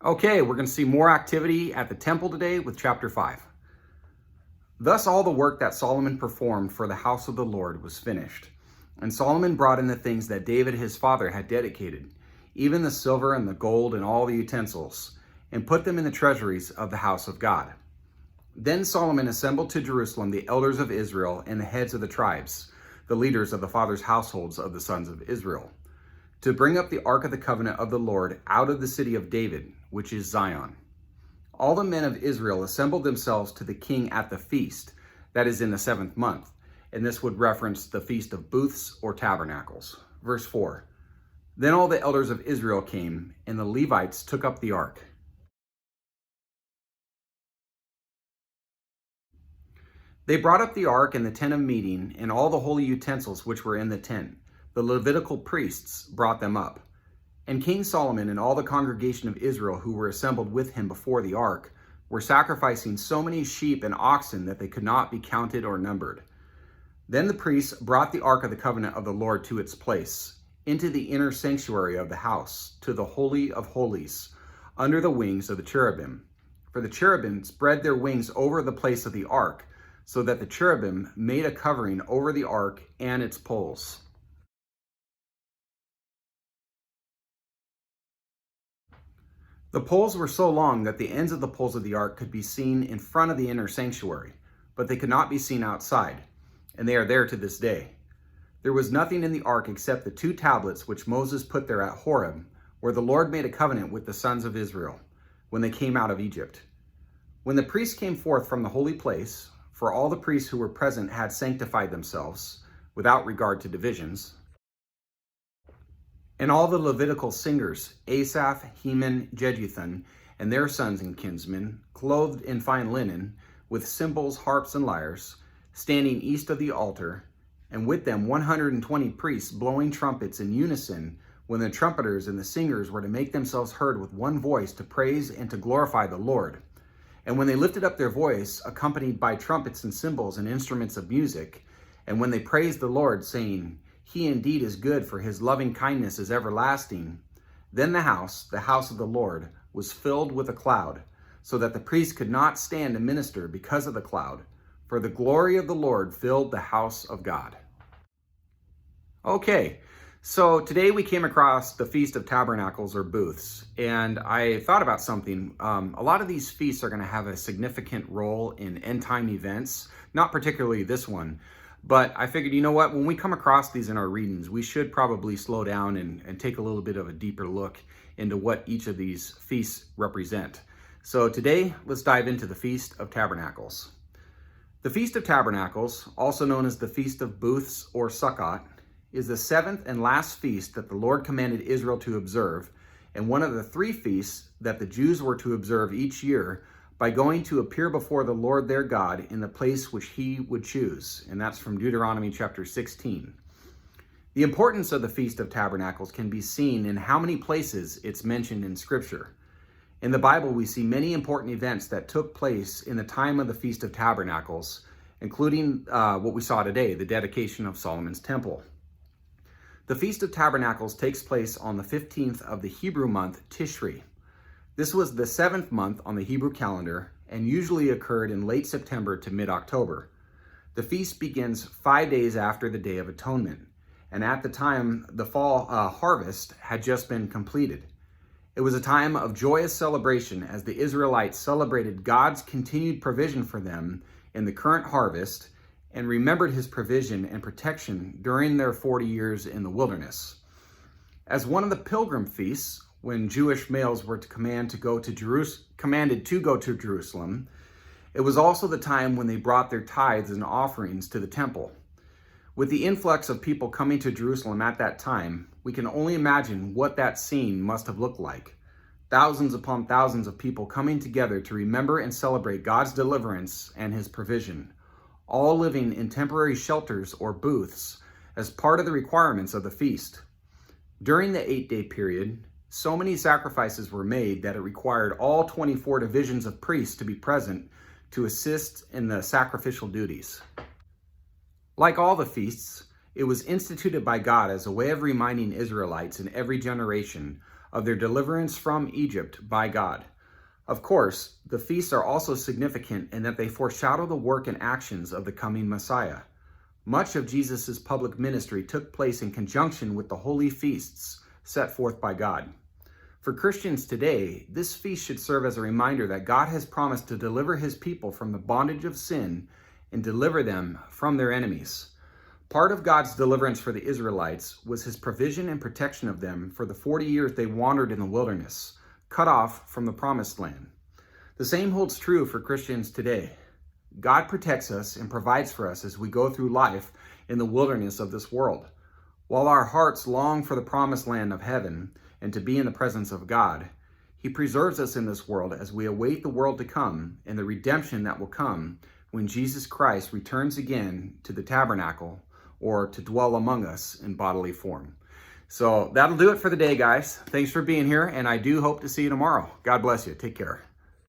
Okay, we're going to see more activity at the temple today with chapter 5. Thus all the work that Solomon performed for the house of the Lord was finished. And Solomon brought in the things that David his father had dedicated, even the silver and the gold and all the utensils, and put them in the treasuries of the house of God. Then Solomon assembled to Jerusalem the elders of Israel and the heads of the tribes, the leaders of the fathers' households of the sons of Israel, to bring up the ark of the covenant of the Lord out of the city of David, which is Zion. All the men of Israel assembled themselves to the king at the feast, that is in the 7th month, and this would reference the feast of booths or tabernacles. Verse 4, Then all the elders of Israel came, and the Levites took up the ark. They brought up the ark and the tent of meeting, and all the holy utensils which were in the tent. The Levitical priests brought them up. And King Solomon and all the congregation of Israel who were assembled with him before the ark were sacrificing so many sheep and oxen that they could not be counted or numbered. Then the priests brought the ark of the covenant of the Lord to its place, into the inner sanctuary of the house, to the Holy of Holies, under the wings of the cherubim. For the cherubim spread their wings over the place of the ark, so that the cherubim made a covering over the ark and its poles. The poles were so long that the ends of the poles of the ark could be seen in front of the inner sanctuary, but they could not be seen outside, and they are there to this day. There was nothing in the ark except the 2 tablets which Moses put there at Horeb, where the Lord made a covenant with the sons of Israel, when they came out of Egypt. When the priests came forth from the holy place, for all the priests who were present had sanctified themselves, without regard to divisions, and all the Levitical singers, Asaph, Heman, Jeduthun, and their sons and kinsmen, clothed in fine linen, with cymbals, harps, and lyres, standing east of the altar, and with them 120 priests blowing trumpets in unison, when the trumpeters and the singers were to make themselves heard with one voice to praise and to glorify the Lord. And when they lifted up their voice, accompanied by trumpets and cymbals and instruments of music, and when they praised the Lord, saying, He indeed is good, for his loving kindness is everlasting, then the house of the Lord, was filled with a cloud, so that the priests could not stand to minister because of the cloud, for the glory of the Lord filled the house of God. Okay, so today we came across the Feast of Tabernacles or Booths, and I thought about something. A lot of these feasts are going to have a significant role in end time events, not particularly this one, but I figured, you know what, when we come across these in our readings, we should probably slow down and take a little bit of a deeper look into what each of these feasts represent. So today, let's dive into the Feast of Tabernacles. The Feast of Tabernacles, also known as the Feast of Booths or Sukkot, is the 7th and last feast that the Lord commanded Israel to observe, and one of the 3 feasts that the Jews were to observe each year by going to appear before the Lord their God in the place which he would choose. And that's from Deuteronomy chapter 16. The importance of the Feast of Tabernacles can be seen in how many places it's mentioned in Scripture. In the Bible, we see many important events that took place in the time of the Feast of Tabernacles, including what we saw today, the dedication of Solomon's temple. The Feast of Tabernacles takes place on the 15th of the Hebrew month Tishri. This was the 7th month on the Hebrew calendar and usually occurred in late September to mid-October. The feast begins 5 days after the Day of Atonement, and at the time the fall harvest had just been completed. It was a time of joyous celebration as the Israelites celebrated God's continued provision for them in the current harvest and remembered his provision and protection during their 40 years in the wilderness. As one of the pilgrim feasts, when Jewish males were commanded to go to Jerusalem, it was also the time when they brought their tithes and offerings to the temple. With the influx of people coming to Jerusalem at that time, we can only imagine what that scene must have looked like. Thousands upon thousands of people coming together to remember and celebrate God's deliverance and his provision, all living in temporary shelters or booths as part of the requirements of the feast. During the 8-day period, so many sacrifices were made that it required all 24 divisions of priests to be present to assist in the sacrificial duties. Like all the feasts, it was instituted by God as a way of reminding Israelites in every generation of their deliverance from Egypt by God. Of course, the feasts are also significant in that they foreshadow the work and actions of the coming Messiah. Much of Jesus' public ministry took place in conjunction with the holy feasts set forth by God. For Christians today, this feast should serve as a reminder that God has promised to deliver his people from the bondage of sin and deliver them from their enemies. Part of God's deliverance for the Israelites was his provision and protection of them for the 40 years they wandered in the wilderness, cut off from the promised land. The same holds true for Christians today. God protects us and provides for us as we go through life in the wilderness of this world. While our hearts long for the promised land of heaven and to be in the presence of God, he preserves us in this world as we await the world to come and the redemption that will come when Jesus Christ returns again to the tabernacle or to dwell among us in bodily form. So that'll do it for the day, guys. Thanks for being here, and I do hope to see you tomorrow. God bless you. Take care.